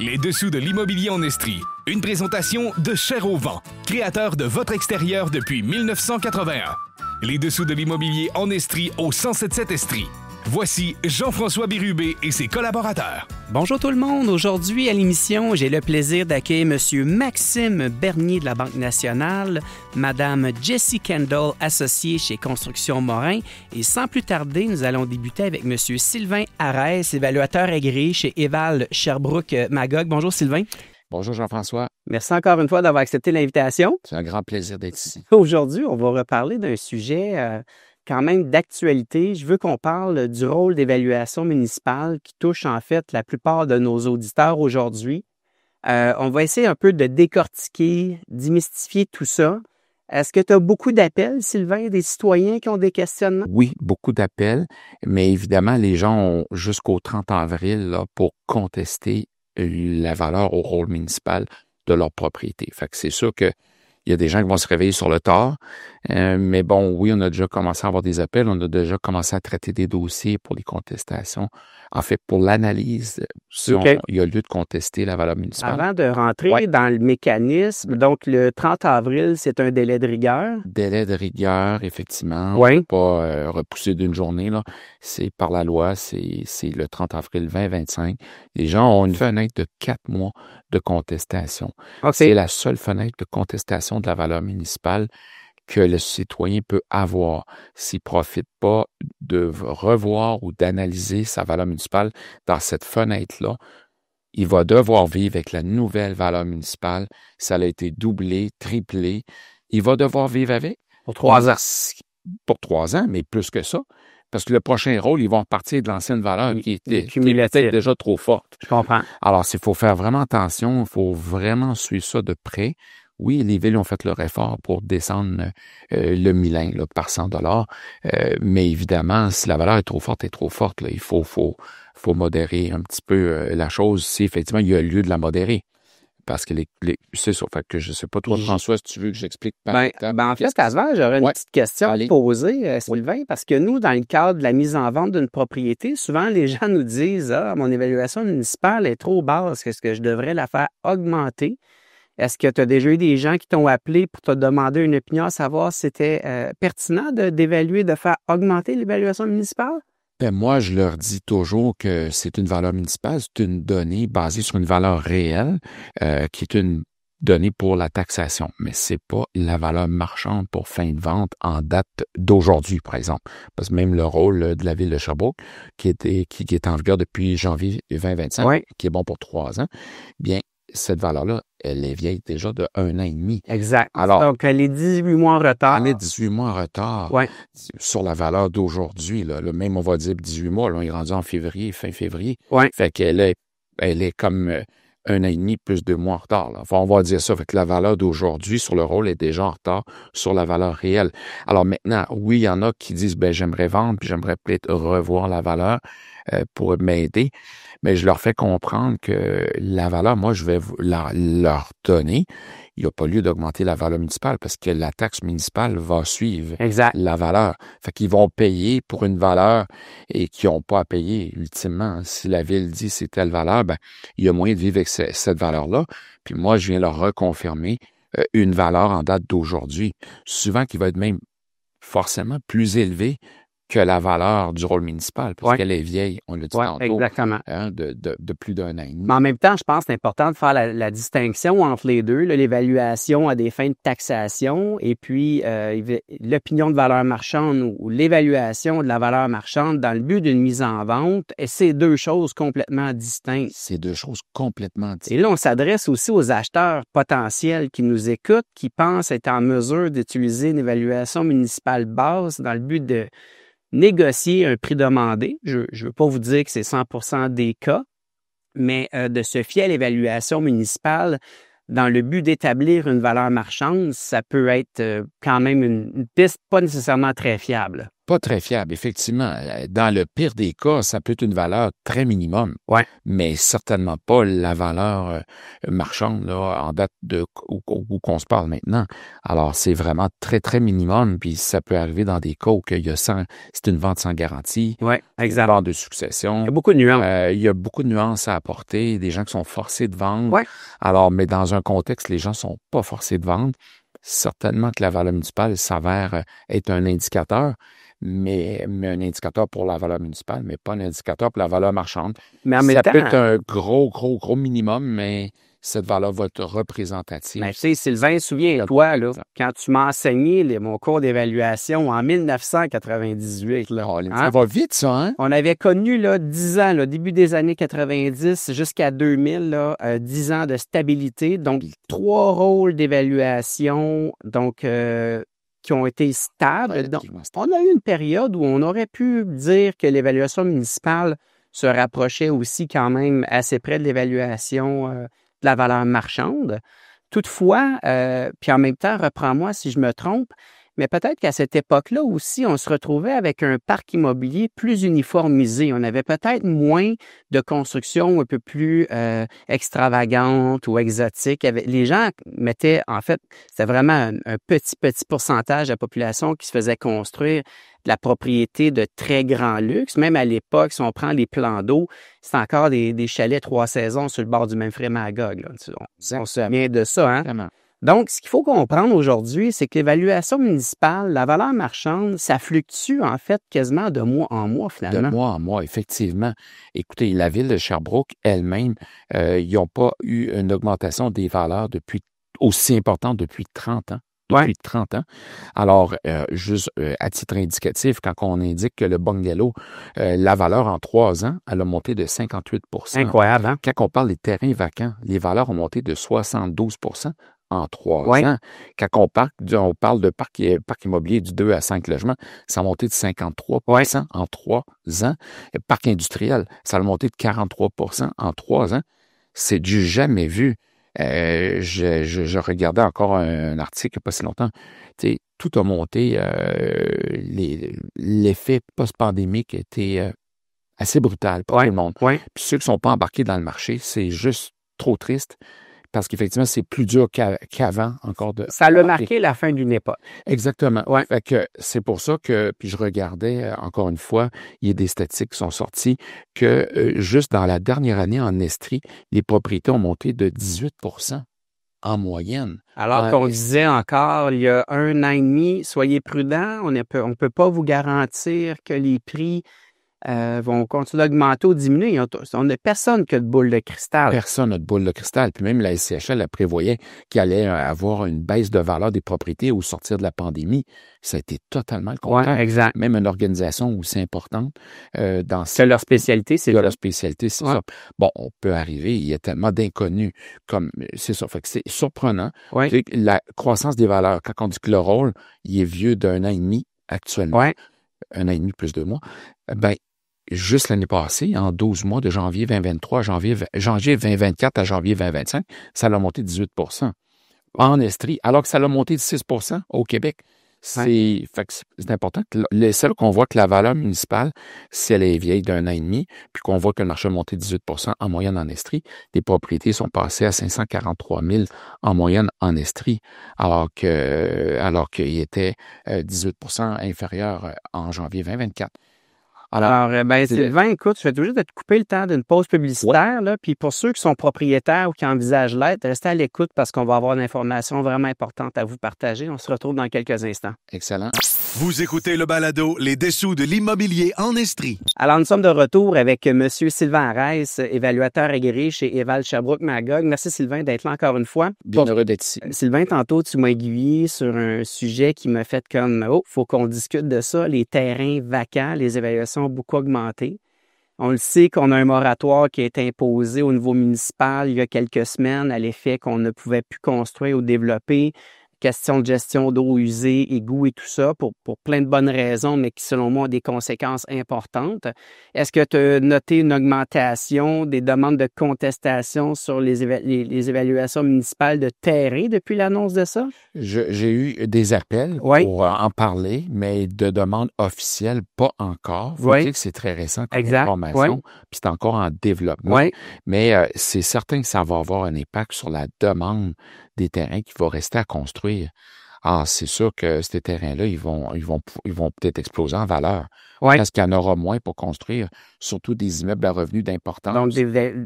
Les dessous de l'immobilier en Estrie. Une présentation de Cher au vent, créateur de votre extérieur depuis 1981. Les dessous de l'immobilier en Estrie au 1077 Estrie. Voici Jean-François Bérubé et ses collaborateurs. Bonjour tout le monde. Aujourd'hui à l'émission, j'ai le plaisir d'accueillir M. Maxime Bernier de la Banque nationale, Mme Jessie Kendall, associée chez Construction Morin. Et sans plus tarder, nous allons débuter avec M. Sylvain Arès, évaluateur agréé chez Eval Sherbrooke Magog. Bonjour Sylvain. Bonjour Jean-François. Merci encore une fois d'avoir accepté l'invitation. C'est un grand plaisir d'être ici. Aujourd'hui, on va reparler d'un sujet quand même d'actualité. Je veux qu'on parle du rôle d'évaluation municipale qui touche en fait la plupart de nos auditeurs aujourd'hui. On va essayer un peu de décortiquer, démystifier tout ça. Est-ce que tu as beaucoup d'appels, Sylvain, des citoyens qui ont des questionnements? Oui, beaucoup d'appels, mais évidemment, les gens ont jusqu'au 30 avril là, pour contester la valeur au rôle municipal de leur propriété. Fait que c'est sûr que il y a des gens qui vont se réveiller sur le tard, mais bon, oui, on a déjà commencé à avoir des appels, on a déjà commencé à traiter des dossiers pour les contestations. En fait, pour l'analyse, il y a lieu de contester la valeur municipale. Avant de rentrer dans le mécanisme, donc le 30 avril, c'est un délai de rigueur. Délai de rigueur, effectivement. Oui. Pas repoussé d'une journée, là. C'est par la loi, c'est le 30 avril 2025. Les gens ont une fenêtre de 4 mois de contestation. Okay. C'est la seule fenêtre de contestation de la valeur municipale que le citoyen peut avoir s'il ne profite pas de revoir ou d'analyser sa valeur municipale dans cette fenêtre-là. Il va devoir vivre avec la nouvelle valeur municipale. Ça a été doublé, triplé. Il va devoir vivre avec. Pour 3 ans. Pour 3 ans, mais plus que ça. Parce que le prochain rôle, ils vont repartir de l'ancienne valeur qui est peut-être déjà trop forte. Je comprends. Alors, il faut faire vraiment attention. Il faut vraiment suivre ça de près. Oui, les villes ont fait leur effort pour descendre le millain là, par 100 $. Mais évidemment, si la valeur est trop forte, là, il faut modérer un petit peu la chose si effectivement il y a lieu de la modérer. Parce que c'est ça. Fait que je sais pas, toi, François, si tu veux que j'explique. En fait, avant, j'aurais une petite question à poser, Sylvain, parce que nous, dans le cadre de la mise en vente d'une propriété, souvent, les gens nous disent « Ah, mon évaluation municipale est trop basse, est-ce que je devrais la faire augmenter? » Est-ce que tu as déjà eu des gens qui t'ont appelé pour te demander une opinion, à savoir si c'était pertinent d'évaluer, de faire augmenter l'évaluation municipale? Ben moi, je leur dis toujours que c'est une valeur municipale, c'est une donnée basée sur une valeur réelle, qui est une donnée pour la taxation. Mais c'est pas la valeur marchande pour fin de vente en date d'aujourd'hui, par exemple. Parce que même le rôle de la ville de Sherbrooke, qui est en vigueur depuis janvier 2025, qui est bon pour 3 ans, bien, cette valeur-là, elle est vieille déjà de 1 an et demi. Exact. Alors, donc, elle est 18 mois en retard. Elle est 18 mois en retard sur la valeur d'aujourd'hui. Là. Même, on va dire 18 mois. Là, on est rendu en février, fin février. Fait qu'elle est comme 1 an et demi plus 2 mois en retard. Là. Enfin, on va dire ça. Fait que la valeur d'aujourd'hui sur le rôle est déjà en retard sur la valeur réelle. Alors maintenant, oui, il y en a qui disent, j'aimerais vendre, puis j'aimerais peut-être revoir la valeur pour m'aider. Mais je leur fais comprendre que la valeur, moi, je vais leur donner. Il n'y a pas lieu d'augmenter la valeur municipale parce que la taxe municipale va suivre la valeur. Fait qu'ils vont payer pour une valeur et qu'ils n'ont pas à payer ultimement. Si la ville dit c'est telle valeur, il y a moyen de vivre avec cette valeur-là. Puis moi, je viens leur reconfirmer une valeur en date d'aujourd'hui. Souvent qui va être même forcément plus élevée que la valeur du rôle municipal, parce qu'elle est vieille, on l'a dit tantôt, exactement. De plus d'1 an et demi. Mais en même temps, je pense que c'est important de faire la distinction entre les deux, là, l'évaluation à des fins de taxation et puis l'opinion de valeur marchande ou l'évaluation de la valeur marchande dans le but d'une mise en vente. Et c'est 2 choses complètement distinctes. C'est 2 choses complètement distinctes. Et là, on s'adresse aussi aux acheteurs potentiels qui nous écoutent, qui pensent être en mesure d'utiliser une évaluation municipale basse dans le but de négocier un prix demandé. Je ne veux pas vous dire que c'est 100% des cas, mais de se fier à l'évaluation municipale dans le but d'établir une valeur marchande, ça peut être quand même une piste pas nécessairement très fiable. pas très fiable, effectivement. Dans le pire des cas, ça peut être une valeur très minimum, mais certainement pas la valeur marchande là, en date de où qu'on se parle maintenant. Alors, c'est vraiment très, très minimum, puis ça peut arriver dans des cas où c'est une vente sans garantie, une vente de succession. Il y a beaucoup de nuances. Il y a beaucoup de nuances à apporter, des gens qui sont forcés de vendre. Alors, mais dans un contexte, les gens sont pas forcés de vendre. Certainement que la valeur municipale s'avère être un indicateur, mais un indicateur pour la valeur municipale, mais pas un indicateur pour la valeur marchande. Mais en même temps, ça peut être un gros minimum, mais cette valeur va être représentative. Mais tu sais, Sylvain, souviens-toi, là, quand tu m'as enseigné mon cours d'évaluation en 1998. Là, ça va vite, ça, hein? On avait connu là, 10 ans, là, début des années 90 jusqu'à 2000, là, 10 ans de stabilité. Donc, 3 rôles d'évaluation donc, qui ont été stables. Donc, on a eu une période où on aurait pu dire que l'évaluation municipale se rapprochait aussi quand même assez près de l'évaluation de la valeur marchande. Toutefois, puis en même temps, reprends-moi si je me trompe, mais peut-être qu'à cette époque-là aussi, on se retrouvait avec un parc immobilier plus uniformisé. On avait peut-être moins de constructions un peu plus extravagantes ou exotiques. Les gens mettaient, en fait, c'était vraiment un petit pourcentage de la population qui se faisait construire de la propriété de très grand luxe. Même à l'époque, si on prend les plans d'eau, c'est encore des chalets 3 saisons sur le bord du même Magog. On se souvient de ça, hein? Vraiment. Donc, ce qu'il faut comprendre aujourd'hui, c'est que l'évaluation municipale, la valeur marchande, ça fluctue en fait quasiment de mois en mois finalement. De mois en mois, effectivement. Écoutez, la ville de Sherbrooke elle-même, ils n'ont pas eu une augmentation des valeurs aussi importante depuis 30 ans. Depuis 30 ans. Alors, juste à titre indicatif, quand on indique que le bungalow, la valeur en 3 ans, elle a monté de 58 %. Incroyable, hein? Quand on parle des terrains vacants, les valeurs ont monté de 72 % en 3 ans. Quand on parle de parc immobilier du 2 à 5 logements, ça a monté de 53 % en 3 ans. Le parc industriel, ça a monté de 43 % en 3 ans. C'est du jamais vu. Je regardais encore un article il n'y a pas si longtemps. Tu sais, tout a monté. L'effet post-pandémique était assez brutal pour tout le monde. Puis ceux qui ne sont pas embarqués dans le marché, c'est juste trop triste. Parce qu'effectivement, c'est plus dur qu'avant encore de... Ça l'a marqué la fin d'une époque. Exactement. Fait que c'est pour ça que, puis je regardais encore une fois, il y a des statistiques qui sont sorties, que juste dans la dernière année en Estrie, les propriétés ont monté de 18 % en moyenne. Alors qu'on disait encore il y a 1 an et demi, soyez prudents, on ne peut pas vous garantir que les prix vont continuer d'augmenter ou diminuer. On n'a personne qui a de boule de cristal. Personne n'a de boule de cristal. Puis même la SCHL elle prévoyait qu'il allait avoir une baisse de valeur des propriétés au sortir de la pandémie. Ça a été totalement le contraire. Exact. Même une organisation aussi importante c'est leur spécialité, c'est leur spécialité, c'est ça. Bon, on peut arriver, il y a tellement d'inconnus c'est ça. Fait que c'est surprenant. La croissance des valeurs, quand on dit que le rôle, il est vieux d'1 an et demi actuellement. 1 an et demi plus 2 mois. Ben, juste l'année passée, en 12 mois, de janvier 2023 à janvier 2024 à janvier 2025, ça a monté de 18 % en Estrie, alors que ça a monté de 6 % au Québec. C'est important. C'est là qu'on voit que la valeur municipale, si elle est vieille d'1 an et demi, puis qu'on voit que le marché a monté de 18 % en moyenne en Estrie, les propriétés sont passées à 543 000 en moyenne en Estrie, alors qu'il était 18 % inférieur en janvier 2024. Alors, Sylvain, écoute, je vais toujours te couper le temps d'une pause publicitaire. Là, puis pour ceux qui sont propriétaires ou qui envisagent l'être, restez à l'écoute parce qu'on va avoir une information vraiment importante à vous partager. On se retrouve dans quelques instants. Excellent. Vous écoutez le balado Les Dessous de l'immobilier en Estrie. Alors, nous sommes de retour avec M. Sylvain Arès, évaluateur agréé chez Eval Sherbrooke Magog. Merci Sylvain d'être là encore une fois. Bien heureux d'être ici. Sylvain, tantôt, tu m'as aiguillé sur un sujet qui m'a fait comme « Oh, faut qu'on discute de ça, les terrains vacants, les évaluations ont beaucoup augmenté. » On le sait qu'on a un moratoire qui a été imposé au niveau municipal il y a quelques semaines à l'effet qu'on ne pouvait plus construire ou développer question de gestion d'eau usée, égouts et tout ça, pour plein de bonnes raisons, mais qui, selon moi, ont des conséquences importantes. Est-ce que tu as noté une augmentation des demandes de contestation sur les évaluations municipales de terrain depuis l'annonce de ça? J'ai eu des appels pour en parler, mais de demandes officielles, pas encore. Faut dire que c'est très récent comme information, puis c'est encore en développement. Mais c'est certain que ça va avoir un impact sur la demande des terrains qui va rester à construire. Alors, c'est sûr que ces terrains-là, ils vont peut-être exploser en valeur. Parce qu'il y en aura moins pour construire, surtout des immeubles à revenus d'importance. Donc,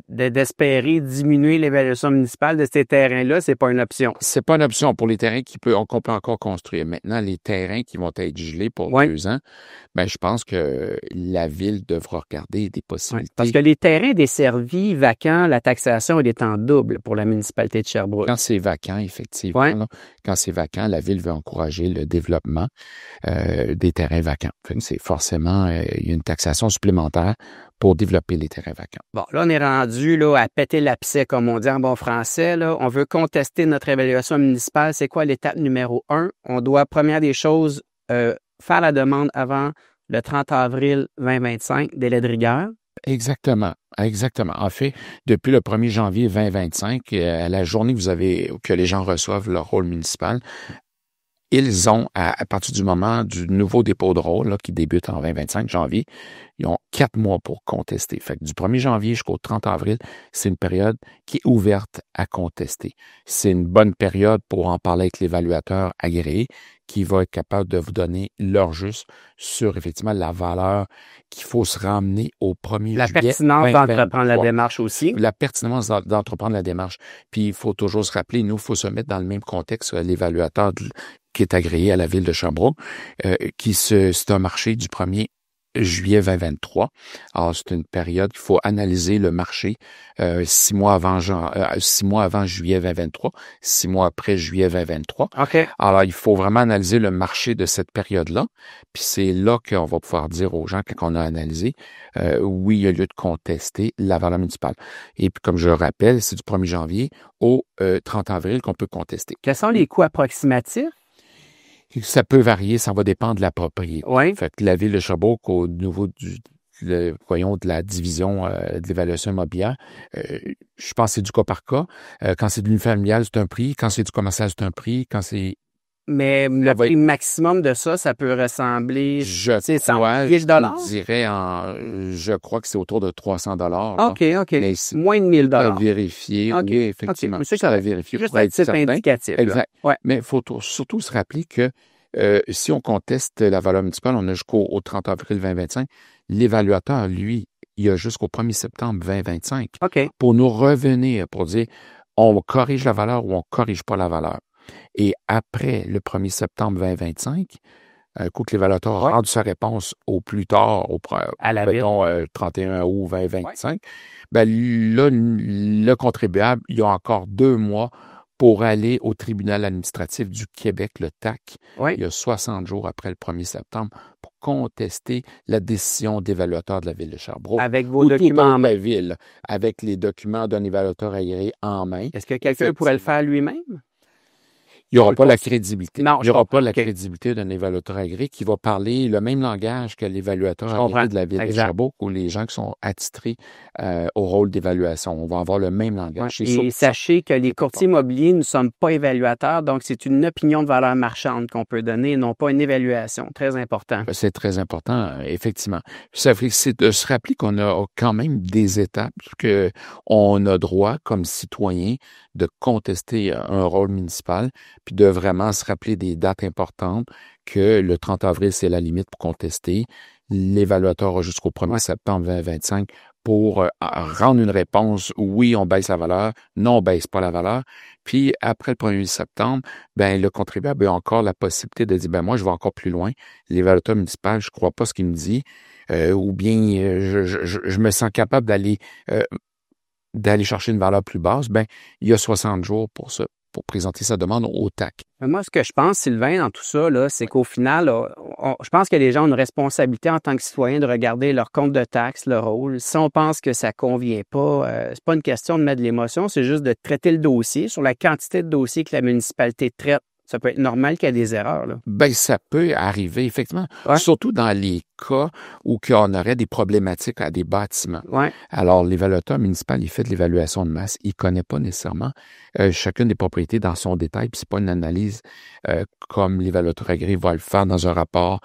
d'espérer diminuer l'évaluation municipale de ces terrains-là, c'est pas une option. C'est pas une option pour les terrains qu'on peut encore construire. Maintenant, les terrains qui vont être gelés pour 2 ans, ben, je pense que la ville devra regarder des possibilités. Parce que les terrains desservis, vacants, la taxation, elle est en double pour la municipalité de Sherbrooke. Quand c'est vacant, effectivement, là, quand c'est vacant, la ville veut encourager le développement des terrains vacants. C'est forcément il y a une taxation supplémentaire pour développer les terrains vacants. Bon, là, on est rendu là, à péter l'abcès, comme on dit en bon français. Là. On veut contester notre évaluation municipale. C'est quoi l'étape numéro 1? On doit, première des choses, faire la demande avant le 30 avril 2025, délai de rigueur. Exactement. En fait, depuis le 1er janvier 2025, à la journée que les gens reçoivent leur rôle municipal, ils ont, à partir du moment du nouveau dépôt de rôle là, qui débute en 2025 janvier, ils ont 4 mois pour contester. Fait que du 1er janvier jusqu'au 30 avril, c'est une période qui est ouverte à contester. C'est une bonne période pour en parler avec l'évaluateur agréé qui va être capable de vous donner l'heure juste sur effectivement la valeur qu'il faut se ramener au 1er juillet. La pertinence d'entreprendre la démarche aussi. La pertinence d'entreprendre la démarche. Puis il faut toujours se rappeler, nous, il faut se mettre dans le même contexte l'évaluateur qui est agréé à la ville de Sherbrooke, c'est un marché du 1er juillet 2023. Alors, c'est une période qu'il faut analyser le marché 6 mois avant juillet 2023, 6 mois après juillet 2023. OK. Alors, il faut vraiment analyser le marché de cette période-là. Puis c'est là qu'on va pouvoir dire aux gens, quand on a analysé, oui, il y a lieu de contester la valeur municipale. Et puis, comme je le rappelle, c'est du 1er janvier au 30 avril qu'on peut contester. Quels sont les coûts approximatifs? Ça peut varier, ça va dépendre de la propriété. Fait que la ville de Sherbrooke, au niveau de la division de l'évaluation immobilière, je pense que c'est du cas par cas. Quand c'est de l'unifamilial, c'est un prix. Quand c'est du commercial, c'est un prix. Quand c'est... Mais le prix maximum de ça peut ressembler... Je crois que c'est autour de 300 $. OK. Mais moins de 1000 $. À vérifier, oui, effectivement. Okay. Ça va vérifier. Juste un titre indicatif. Exact. Mais il faut surtout se rappeler que si on conteste la valeur municipale, on a jusqu'au 30 avril 2025. L'évaluateur, lui, il a jusqu'au 1er septembre 2025 pour nous revenir, pour dire on corrige la valeur ou on corrige pas la valeur. Et après le 1er septembre 2025, un coup que l'évaluateur a rendu sa réponse au plus tard, à la 31 août 2025, ben là, le contribuable, il y a encore 2 mois pour aller au tribunal administratif du Québec, le TAC. Il y a 60 jours après le 1er septembre pour contester la décision d'évaluateur de la ville de Sherbrooke. Avec vos documents en main. La ville, avec les documents d'un évaluateur agréé en main. Est-ce que quelqu'un pourrait le faire lui-même? Il n'y aura pas la crédibilité. Non, il n'y aura pas la crédibilité d'un évaluateur agréé qui va parler le même langage que l'évaluateur agréé de la ville de Sherbrooke ou les gens qui sont attitrés au rôle d'évaluation. On va avoir le même langage. Et sachez que les courtiers immobiliers ne sommes pas évaluateurs, donc c'est une opinion de valeur marchande qu'on peut donner, non pas une évaluation. Très important. C'est très important, effectivement. C'est de se rappeler qu'on a quand même des étapes qu'on a droit, comme citoyen, de contester un rôle municipal, puis de vraiment se rappeler des dates importantes, que le 30 avril, c'est la limite pour contester. L'évaluateur a jusqu'au 1er septembre 2025 pour rendre une réponse, oui, on baisse la valeur, non, on baisse pas la valeur. Puis après le 1er septembre, ben le contribuable a encore la possibilité de dire, ben moi, je vais encore plus loin. L'évaluateur municipal, je crois pas ce qu'il me dit, ou bien je me sens capable d'aller chercher une valeur plus basse, ben il y a 60 jours pour présenter sa demande au TAC. Moi, ce que je pense, Sylvain, dans tout ça, là, c'est qu'au final, je pense que les gens ont une responsabilité en tant que citoyens de regarder leur compte de taxes, leur rôle. Si on pense que ça convient pas, c'est pas une question de mettre de l'émotion, c'est juste de traiter le dossier sur la quantité de dossiers que la municipalité traite Ça peut être normal qu'il y ait des erreurs, là. Ben, ça peut arriver, effectivement. Ouais. Surtout dans les cas où on aurait des problématiques à des bâtiments. Ouais. Alors, l'évaluateur municipal, il fait de l'évaluation de masse. Il connaît pas nécessairement chacune des propriétés dans son détail. Puis c'est pas une analyse comme l'évaluateur agréé va le faire dans un rapport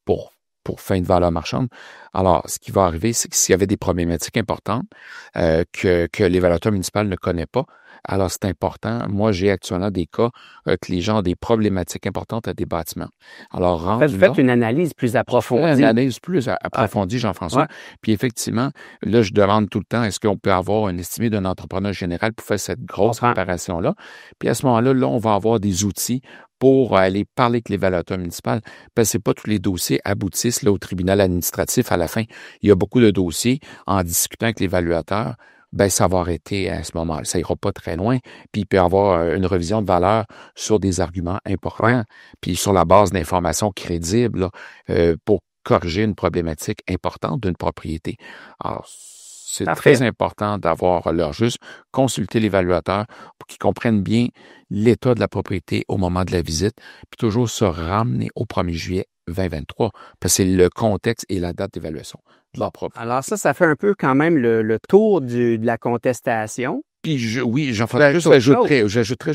pour fin de valeur marchande. Alors, ce qui va arriver, c'est que s'il y avait des problématiques importantes que l'évaluateur municipal ne connaît pas, alors c'est important. Moi, j'ai actuellement des cas que les gens ont des problématiques importantes à des bâtiments. Alors, vous faites une analyse plus approfondie. Une analyse plus approfondie, Jean-François. Ouais. Puis effectivement, là, je demande tout le temps, est-ce qu'on peut avoir un estimé d'un entrepreneur général pour faire cette grosse préparation-là? Puis à ce moment-là, là, on va avoir des outils pour aller parler avec l'évaluateur municipal. Parce que c'est pas tous les dossiers aboutissent là, au tribunal administratif à la fin. Il y a beaucoup de dossiers en discutant avec l'évaluateur. Ben, ça va arrêter à ce moment-là. Ça ira pas très loin. Puis, il peut y avoir une revision de valeur sur des arguments importants, puis sur la base d'informations crédibles là, pour corriger une problématique importante d'une propriété. Alors, c'est très important d'avoir l'heure juste, consulter l'évaluateur pour qu'il comprenne bien l'état de la propriété au moment de la visite, puis toujours se ramener au 1er juillet 2023, parce que c'est le contexte et la date d'évaluation de la propriété. Alors ça fait un peu quand même le tour de la contestation. Puis j'ajouterais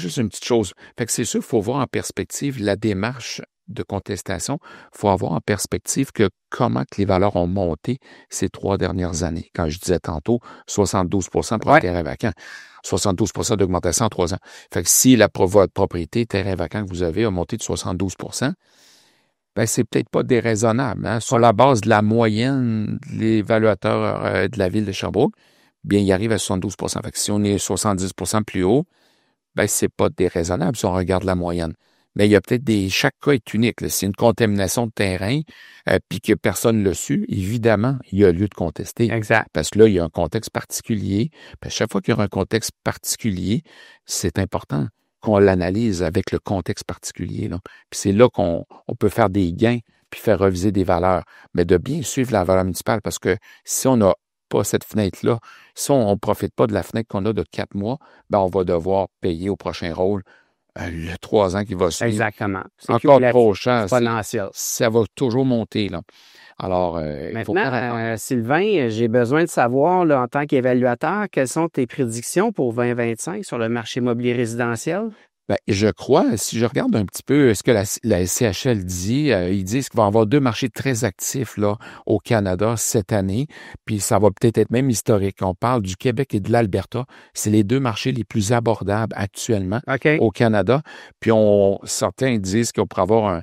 juste une petite chose. Fait que c'est sûr, il faut voir en perspective la démarche de contestation. Il faut avoir en perspective que comment que les valeurs ont monté ces 3 dernières années. Quand je disais tantôt, 72 pour un terrain vacant. 72 d'augmentation en 3 ans. Fait que si votre propriété, terrain vacant que vous avez, a monté de 72 ben c'est peut-être pas déraisonnable. Hein? Sur la base de la moyenne de l'évaluateur de la ville de Sherbrooke, bien, il arrive à 72 Fait que si on est 70 plus haut, ben c'est pas déraisonnable si on regarde la moyenne. Mais il y a peut-être chaque cas est unique. Là. C'est une contamination de terrain, puis que personne ne l'a su, évidemment, il y a lieu de contester. Exact. Parce que là, il y a un contexte particulier. Puis chaque fois qu'il y a un contexte particulier, c'est important qu'on l'analyse avec le contexte particulier. Là. Puis c'est là qu'on peut faire des gains puis faire reviser des valeurs. Mais de bien suivre la valeur municipale, parce que si on n'a pas cette fenêtre-là, si on ne profite pas de la fenêtre qu'on a de 4 mois, ben on va devoir payer au prochain rôle le 3 ans qui va suivre. Exactement. C'est encore trop cher. Exponentiel. Ça va toujours monter, là. Alors, maintenant, Sylvain, j'ai besoin de savoir, là, en tant qu'évaluateur, quelles sont tes prédictions pour 2025 sur le marché immobilier résidentiel? Ben, je crois, si je regarde un petit peu ce que la SCHL dit, ils disent qu'il va y avoir 2 marchés très actifs là au Canada cette année, puis ça va peut-être être même historique. On parle du Québec et de l'Alberta. C'est les 2 marchés les plus abordables actuellement au Canada. Puis certains disent qu'on pourrait avoir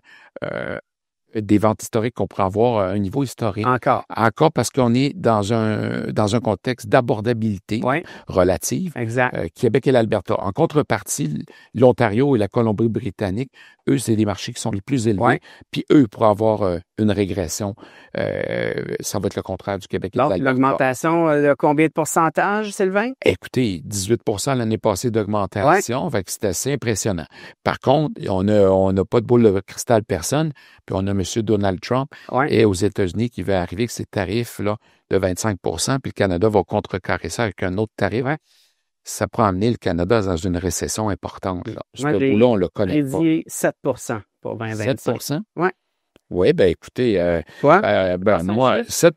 des ventes historiques, qu'on pourrait avoir un niveau historique. Encore parce qu'on est dans un contexte d'abordabilité relative. Exact. Québec et l'Alberta. En contrepartie, l'Ontario et la Colombie-Britannique, eux, c'est des marchés qui sont les plus élevés. Puis eux, pour avoir une régression, ça va être le contraire du Québec et de l'Alberta. L'augmentation de combien de pourcentage, Sylvain? Écoutez, 18 l'année passée d'augmentation. Fait que c'est assez impressionnant. Par contre, on n'a pas de boule de cristal personne. Puis on a M. Donald Trump et aux États-Unis qui va arriver avec ces tarifs-là de 25 puis le Canada va contrecarrer ça avec un autre tarif. Ça pourrait amener le Canada dans une récession importante. Là. Ce bout-là, on le connaît pas. J'ai dit 7 pour 2025. 7 Oui. Oui, ben écoutez, moi, 7 moi, 7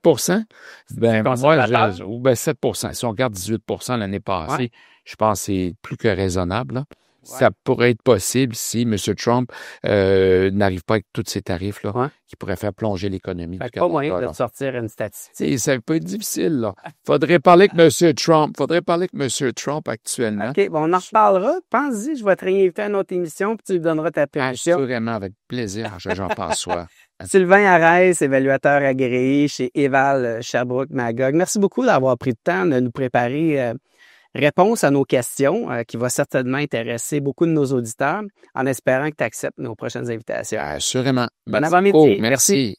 Si on regarde 18 l'année passée, je pense que c'est plus que raisonnable. Là. Ça pourrait être possible si M. Trump n'arrive pas avec tous ces tarifs-là qui pourraient faire plonger l'économie du Canada. Pas moyen de sortir une statistique. Ça peut être difficile. Là. Faudrait parler avec M. Trump actuellement. OK, bon, on en reparlera. Pense-y, je vais te réinviter à une autre émission puis tu lui donneras ta permission. Assurément, avec plaisir, Jean-François. Sylvain Arès, évaluateur agréé chez Eval Sherbrooke Magog. Merci beaucoup d'avoir pris le temps de nous préparer réponse à nos questions qui va certainement intéresser beaucoup de nos auditeurs en espérant que tu acceptes nos prochaines invitations. Assurément. Bon avant-midi. Merci.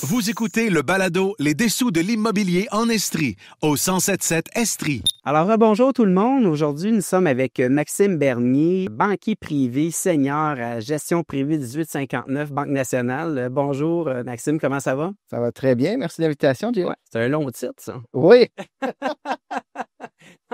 Vous écoutez le balado Les Dessous de l'immobilier en Estrie au 107.7 Estrie. Alors, bonjour tout le monde. Aujourd'hui, nous sommes avec Maxime Bernier, banquier privé, senior à gestion privée 1859, Banque nationale. Bonjour Maxime, comment ça va? Ça va très bien. Merci de l'invitation, Jay. Ouais, c'est un long titre, ça. Oui.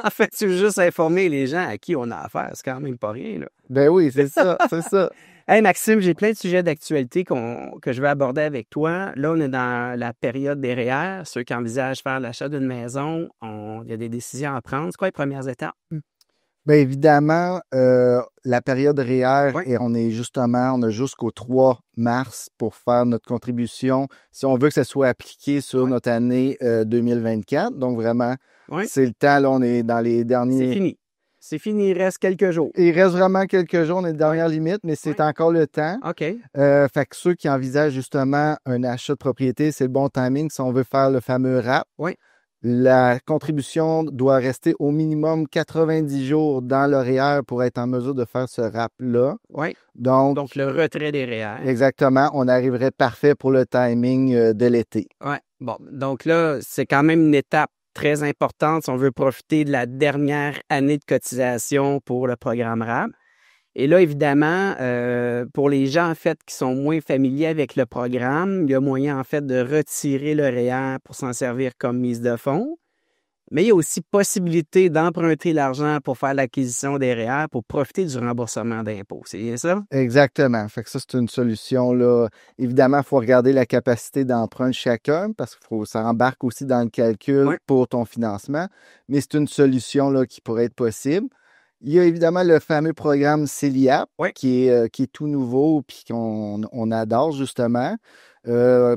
En fait, tu veux juste informer les gens à qui on a affaire. C'est quand même pas rien, là. Ben oui, c'est ça, c'est ça. Hey Maxime, j'ai plein de sujets d'actualité que je vais aborder avec toi. Là, on est dans la période des REER. Ceux qui envisagent faire l'achat d'une maison, il y a des décisions à prendre. C'est quoi les premières étapes? Bien évidemment, la période REER, et on a jusqu'au 3 mars pour faire notre contribution si on veut que ça soit appliqué sur notre année 2024. Donc vraiment, c'est le temps, là, on est dans les derniers... C'est fini. C'est fini, il reste quelques jours. Il reste vraiment quelques jours, on est dernière limite, mais c'est encore le temps. OK. Fait que ceux qui envisagent justement un achat de propriété, c'est le bon timing si on veut faire le fameux RAP. Oui. La contribution doit rester au minimum 90 jours dans le REER pour être en mesure de faire ce RAP-là. Oui. Donc, le retrait des REER. Exactement. On arriverait parfait pour le timing de l'été. Oui. Bon, donc là, c'est quand même une étape très importante si on veut profiter de la dernière année de cotisation pour le programme RAP. Et là, évidemment, pour les gens, en fait, qui sont moins familiers avec le programme, il y a moyen, en fait, de retirer le REER pour s'en servir comme mise de fonds. Mais il y a aussi possibilité d'emprunter l'argent pour faire l'acquisition des REER pour profiter du remboursement d'impôts. C'est bien ça? Exactement. Fait que ça, c'est une solution, là. Évidemment, il faut regarder la capacité d'emprunt de chacun parce que ça embarque aussi dans le calcul pour ton financement. Mais c'est une solution, là, qui pourrait être possible. Il y a évidemment le fameux programme CELIAP qui est tout nouveau et qu'on adore justement.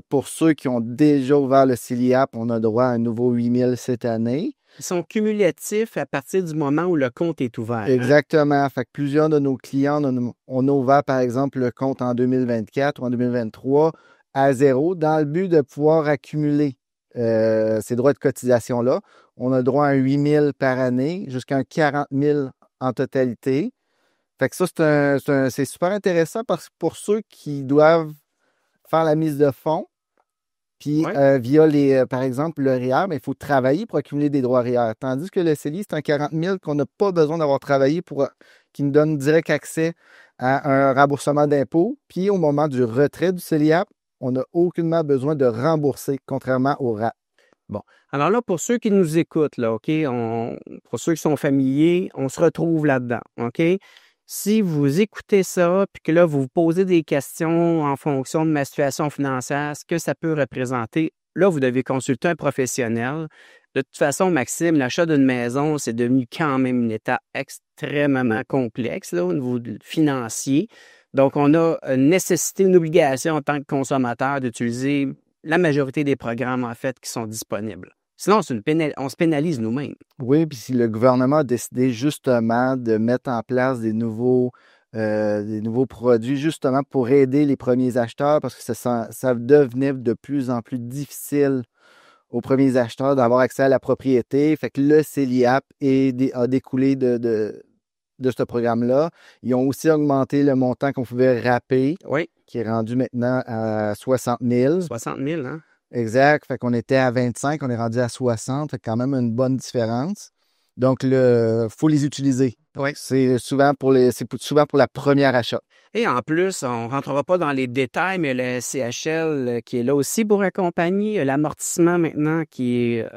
Pour ceux qui ont déjà ouvert le CELIAP, on a droit à un nouveau 8 000 cette année. Ils sont cumulatifs à partir du moment où le compte est ouvert. Exactement. Fait que plusieurs de nos clients, on a ouvert par exemple le compte en 2024 ou en 2023 à 0 dans le but de pouvoir accumuler ces droits de cotisation-là. On a le droit à 8 000 par année jusqu'à 40 000 en totalité. Fait que ça, c'est super intéressant parce que pour ceux qui doivent faire la mise de fonds, puis via par exemple, le REER, mais il faut travailler pour accumuler des droits REER. Tandis que le CELI, c'est un 40 000 qu'on n'a pas besoin d'avoir travaillé qui nous donne direct accès à un remboursement d'impôts. Puis au moment du retrait du CELIAP, on n'a aucunement besoin de rembourser, contrairement au RAP. Bon. Alors là, pour ceux qui nous écoutent, là, OK, pour ceux qui sont familiers, on se retrouve là-dedans, OK? Si vous écoutez ça, puis que là, vous vous posez des questions en fonction de ma situation financière, ce que ça peut représenter, là, vous devez consulter un professionnel. De toute façon, Maxime, l'achat d'une maison, c'est devenu quand même une étape extrêmement complexe là, au niveau financier. Donc, on a une nécessité, une obligation en tant que consommateur d'utiliser la majorité des programmes, en fait, qui sont disponibles. Sinon, on se pénalise nous-mêmes. Oui, puis si le gouvernement a décidé justement de mettre en place des nouveaux produits justement pour aider les premiers acheteurs parce que ça devenait de plus en plus difficile aux premiers acheteurs d'avoir accès à la propriété. Fait que le CELIAP a découlé de ce programme-là. Ils ont aussi augmenté le montant qu'on pouvait rapper, qui est rendu maintenant à 60 000. 60 000, hein? Exact. Fait qu'on était à 25, on est rendu à 60. Fait quand même une bonne différence. Donc, faut les utiliser. Oui. C'est souvent pour la première achat. Et en plus, on ne rentrera pas dans les détails, mais le CHL qui est là aussi pour accompagner l'amortissement maintenant qui est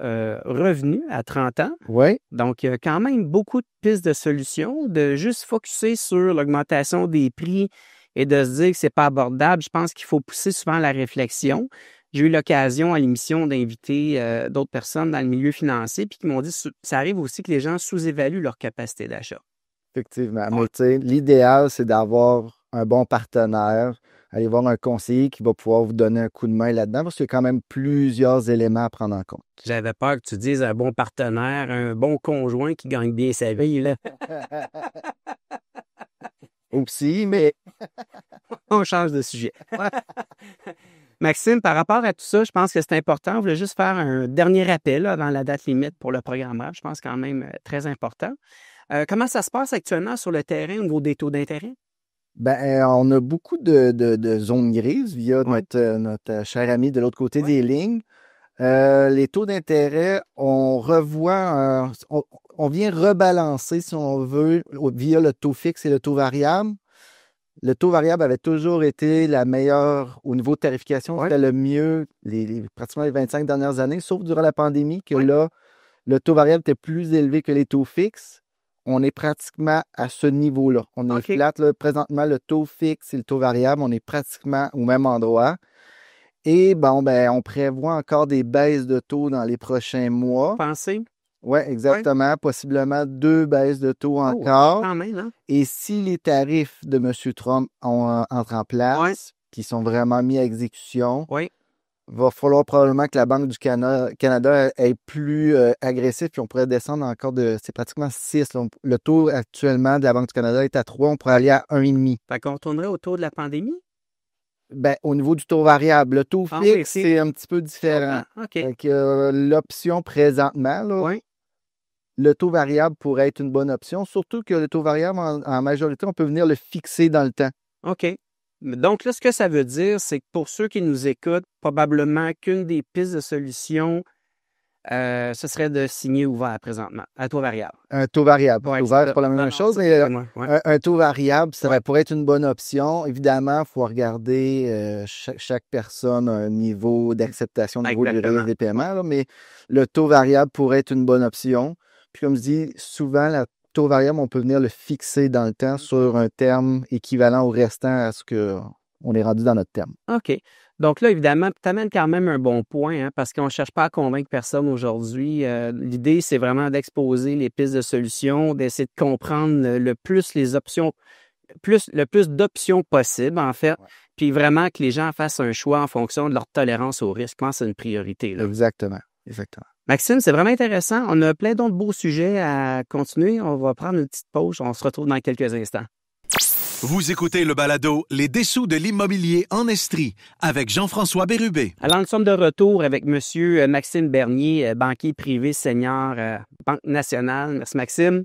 revenu à 30 ans. Oui. Donc, il y a quand même beaucoup de pistes de solutions, de juste focusser sur l'augmentation des prix et de se dire que c'est pas abordable. Je pense qu'il faut pousser souvent la réflexion. J'ai eu l'occasion à l'émission d'inviter d'autres personnes dans le milieu financier puis qui m'ont dit que ça arrive aussi que les gens sous-évaluent leur capacité d'achat. Effectivement. Mais tu sais, l'idéal, c'est d'avoir un bon partenaire, aller voir un conseiller qui va pouvoir vous donner un coup de main là-dedans parce qu'il y a quand même plusieurs éléments à prendre en compte. J'avais peur que tu dises un bon partenaire, un bon conjoint qui gagne bien sa vie, là. Aussi, mais... On change de sujet. Maxime, par rapport à tout ça, je pense que c'est important. Je voulais juste faire un dernier rappel avant la date limite pour le programme RAP. Je pense quand même très important. Comment ça se passe actuellement sur le terrain au niveau des taux d'intérêt? Ben, on a beaucoup de zones grises via notre cher ami de l'autre côté des lignes. Les taux d'intérêt, on vient rebalancer, si on veut, via le taux fixe et le taux variable. Le taux variable avait toujours été la meilleure au niveau de tarification. C'était le mieux pratiquement les 25 dernières années, sauf durant la pandémie, que là, le taux variable était plus élevé que les taux fixes. On est pratiquement à ce niveau-là. On est flat, là. Présentement, le taux fixe et le taux variable, on est pratiquement au même endroit. Et on prévoit encore des baisses de taux dans les prochains mois. Pensez? Oui, exactement. Ouais. Possiblement 2 baisses de taux encore. Quand même, hein? Et si les tarifs de M. Trump entrent en place, qui sont vraiment mis à exécution, va falloir probablement que la Banque du Canada est plus agressive, puis on pourrait descendre encore c'est pratiquement 6. Là. Le taux actuellement de la Banque du Canada est à 3, on pourrait aller à 1,5. Fait qu'on retournerait au taux de la pandémie? Au niveau du taux variable. Le taux fixe, c'est un petit peu différent. Fait que, l'option présentement, là, le taux variable pourrait être une bonne option, surtout que le taux variable, en majorité, on peut venir le fixer dans le temps. OK. Donc là, ce que ça veut dire, c'est que pour ceux qui nous écoutent, probablement qu'une des pistes de solution, ce serait de signer ouvert présentement, à taux variable. Un taux variable. Ouvert, c'est pas la même chose, mais un taux variable, ça pourrait être une bonne option. Évidemment, il faut regarder chaque personne a un niveau d'acceptation au niveau du risque des paiements, là, mais le taux variable pourrait être une bonne option. Puis comme je dis, souvent, le taux variable, on peut venir le fixer dans le temps sur un terme équivalent au restant à ce qu'on est rendu dans notre terme. OK. Donc là, évidemment, tu amènes quand même un bon point, hein, parce qu'on ne cherche pas à convaincre personne aujourd'hui. L'idée, c'est vraiment d'exposer les pistes de solutions, d'essayer de comprendre le plus d'options possibles, en fait, puis vraiment que les gens fassent un choix en fonction de leur tolérance au risque. Je pense que c'est une priorité. Là. Exactement. Maxime, c'est vraiment intéressant. On a plein d'autres beaux sujets à continuer. On va prendre une petite pause. On se retrouve dans quelques instants. Vous écoutez le balado Les dessous de l'immobilier en Estrie avec Jean-François Bérubé. Alors, nous sommes de retour avec M. Maxime Bernier, banquier privé senior Banque nationale. Merci, Maxime.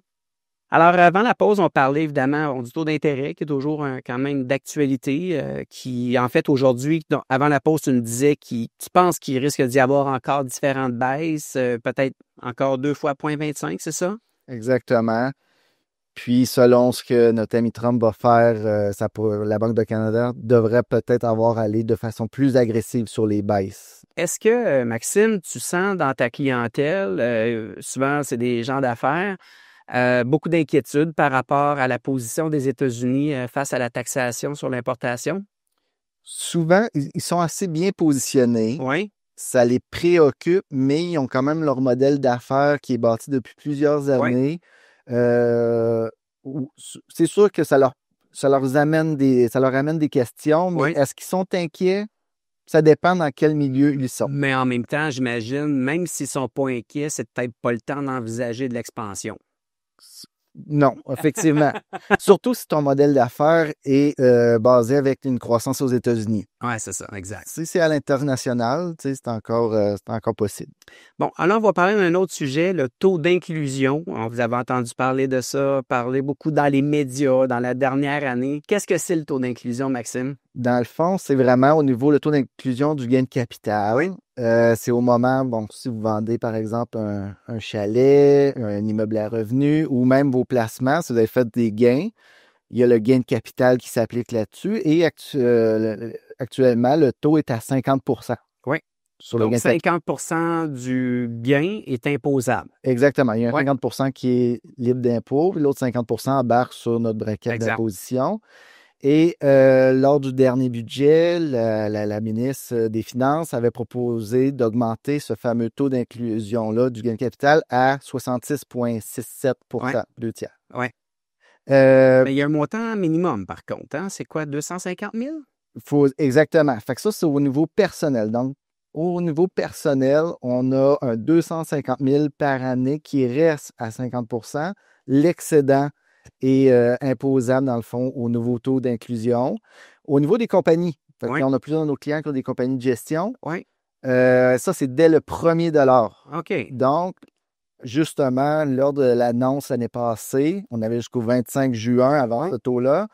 Alors, avant la pause, on parlait évidemment du taux d'intérêt qui est toujours quand même d'actualité, qui, en fait, aujourd'hui, avant la pause, tu me disais que tu penses qu'il risque d'y avoir encore différentes baisses, peut-être encore 2 fois 0,25, c'est ça? Exactement. Puis, selon ce que notre ami Trump va faire, la Banque du Canada devrait peut-être aller de façon plus agressive sur les baisses. Est-ce que, Maxime, tu sens dans ta clientèle, souvent c'est des gens d'affaires, beaucoup d'inquiétudes par rapport à la position des États-Unis face à la taxation sur l'importation? Souvent, ils sont assez bien positionnés. Oui. Ça les préoccupe, mais ils ont quand même leur modèle d'affaires qui est bâti depuis plusieurs années. C'est sûr que ça leur amène des questions, mais est-ce qu'ils sont inquiets? Ça dépend dans quel milieu ils sont. Mais en même temps, j'imagine, même s'ils ne sont pas inquiets, c'est peut-être pas le temps d'envisager de l'expansion. Non, effectivement. Surtout si ton modèle d'affaires est basé avec une croissance aux États-Unis. Oui, c'est ça, exact. Si c'est à l'international, c'est encore possible. Bon, alors on va parler d'un autre sujet, le taux d'inclusion. Vous avez entendu parler de ça, parler beaucoup dans les médias dans la dernière année. Qu'est-ce que c'est le taux d'inclusion, Maxime? Dans le fond, c'est vraiment au niveau le taux d'inclusion du gain de capital. Oui. C'est au moment, si vous vendez par exemple un chalet, un immeuble à revenus ou même vos placements, si vous avez fait des gains, il y a le gain de capital qui s'applique là-dessus et actuellement, le taux est à 50 %. Oui. Sur donc, le gain 50 du gain est imposable. Exactement. Il y a un 50 % qui est libre d'impôt, puis l'autre 50 % embarque sur notre braquette d'imposition. Et lors du dernier budget, la ministre des Finances avait proposé d'augmenter ce fameux taux d'inclusion-là du gain de capital à 66,67 %, 2 tiers. Oui. Mais il y a un montant minimum, par contre. Hein? C'est quoi, 250 000? Exactement. Fait que ça, c'est au niveau personnel. Donc, au niveau personnel, on a un 250 000 par année qui reste à 50 %. L'excédent est imposable, dans le fond, au nouveau taux d'inclusion. Au niveau des compagnies, on a plusieurs de nos clients qui ont des compagnies de gestion. Oui. Ça, c'est dès le $1. OK. Donc, justement, lors de l'annonce l'année passée, on avait jusqu'au 25 juin avant ce taux-là.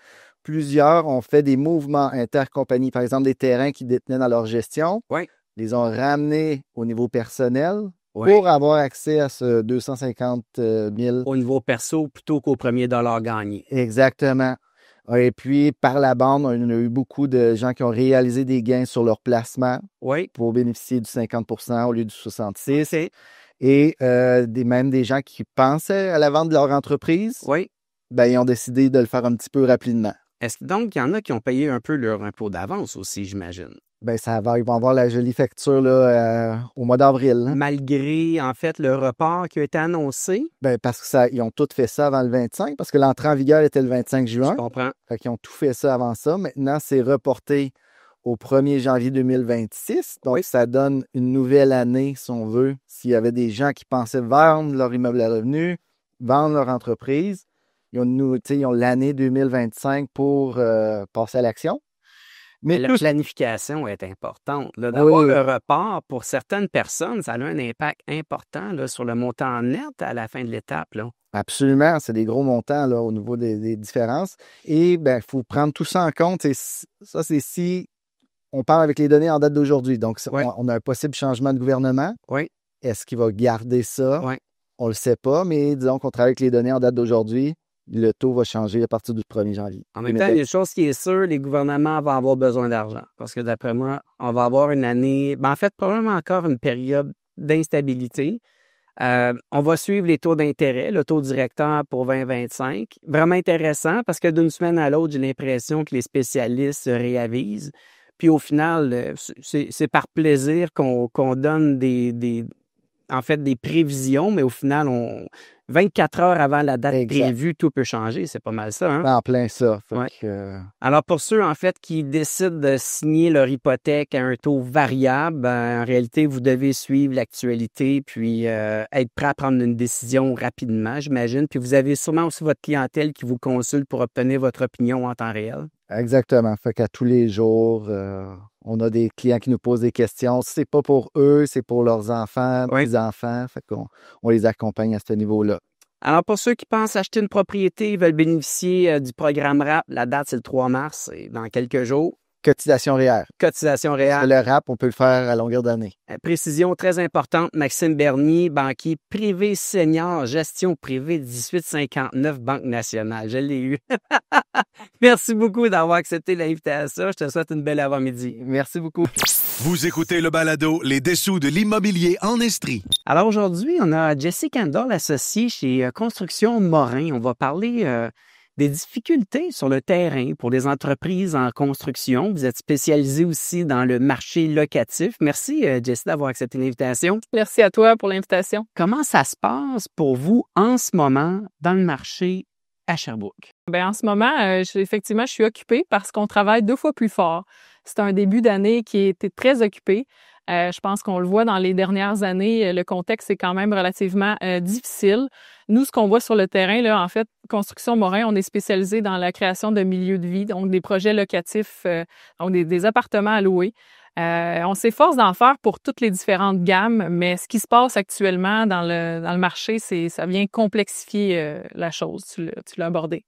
Plusieurs ont fait des mouvements intercompagnies, par exemple des terrains qu'ils détenaient dans leur gestion. Oui. Les ont ramenés au niveau personnel pour avoir accès à ce 250 000. Au niveau perso plutôt qu'au premier dollar gagné. Exactement. Et puis, par la bande, on a eu beaucoup de gens qui ont réalisé des gains sur leur placement pour bénéficier du 50 % au lieu du 66 %. Et même des gens qui pensaient à la vente de leur entreprise, ils ont décidé de le faire un petit peu rapidement. Est-ce que donc il y en a qui ont payé un peu leur impôt d'avance aussi, j'imagine? Ils vont avoir la jolie facture là, au mois d'avril. Hein. Malgré, en fait, le report qui a été annoncé? Parce qu'ils ont tout fait ça avant le 25, parce que l'entrée en vigueur était le 25 juin. Je comprends. Fait qu'ils ont tout fait ça avant ça. Maintenant, c'est reporté au 1er janvier 2026. Donc, ça donne une nouvelle année, si on veut. S'il y avait des gens qui pensaient vendre leur immeuble à revenu, vendre leur entreprise, ils ont l'année 2025 pour passer à l'action. Mais la planification est importante. Là, d'avoir le report, pour certaines personnes, ça a un impact important là, sur le montant net à la fin de l'étape. Là. Absolument. C'est des gros montants là, au niveau des différences. Et il faut prendre tout ça en compte. Et ça, c'est si on part avec les données en date d'aujourd'hui. Donc, on a un possible changement de gouvernement. Est-ce qu'il va garder ça? On ne le sait pas, mais disons qu'on travaille avec les données en date d'aujourd'hui. Le taux va changer à partir du 1er janvier. En même temps, il y a une chose qui est sûre, les gouvernements vont avoir besoin d'argent. Parce que d'après moi, on va avoir une année, en fait, probablement encore une période d'instabilité. On va suivre les taux d'intérêt, le taux directeur pour 2025. Vraiment intéressant parce que d'une semaine à l'autre, j'ai l'impression que les spécialistes se réavisent. Puis au final, c'est par plaisir qu'on donne des prévisions, mais au final, 24 heures avant la date prévue, tout peut changer. C'est pas mal ça, hein? En plein ça. Alors, pour ceux, en fait, qui décident de signer leur hypothèque à un taux variable, en réalité, vous devez suivre l'actualité puis être prêt à prendre une décision rapidement, j'imagine. Puis vous avez sûrement aussi votre clientèle qui vous consulte pour obtenir votre opinion en temps réel. Exactement. Fait qu'à tous les jours, on a des clients qui nous posent des questions. Si c'est pas pour eux, c'est pour leurs enfants, petits-enfants. Fait qu'on les accompagne à ce niveau-là. Alors, pour ceux qui pensent acheter une propriété, ils veulent bénéficier du programme RAP. La date, c'est le 3 mars, et dans quelques jours. Cotisation REER. Cotisation REER. Le RAP, on peut le faire à longueur d'année. Précision très importante. Maxime Bernier, banquier privé senior, gestion privée 1859, Banque nationale. Je l'ai eu. Merci beaucoup d'avoir accepté l'invitation. Je te souhaite une belle avant-midi. Merci beaucoup. Vous écoutez le balado Les Dessous de l'immobilier en Estrie. Alors aujourd'hui, on a Jessie Kendall, associée chez Construction Morin. On va parler des difficultés sur le terrain pour les entreprises en construction. Vous êtes spécialisé aussi dans le marché locatif. Merci, Jessie, d'avoir accepté l'invitation. Merci à toi pour l'invitation. Comment ça se passe pour vous en ce moment dans le marché à Sherbrooke? En ce moment, effectivement, je suis occupée parce qu'on travaille 2 fois plus fort. C'est un début d'année qui était très occupé. Je pense qu'on le voit dans les dernières années, le contexte est quand même relativement difficile. Nous, ce qu'on voit sur le terrain, là, en fait, Construction Morin, on est spécialisé dans la création de milieux de vie, donc des projets locatifs, donc des appartements à louer. On s'efforce d'en faire pour toutes les différentes gammes, mais ce qui se passe actuellement dans le marché, ça vient complexifier la chose. Tu l'as abordé.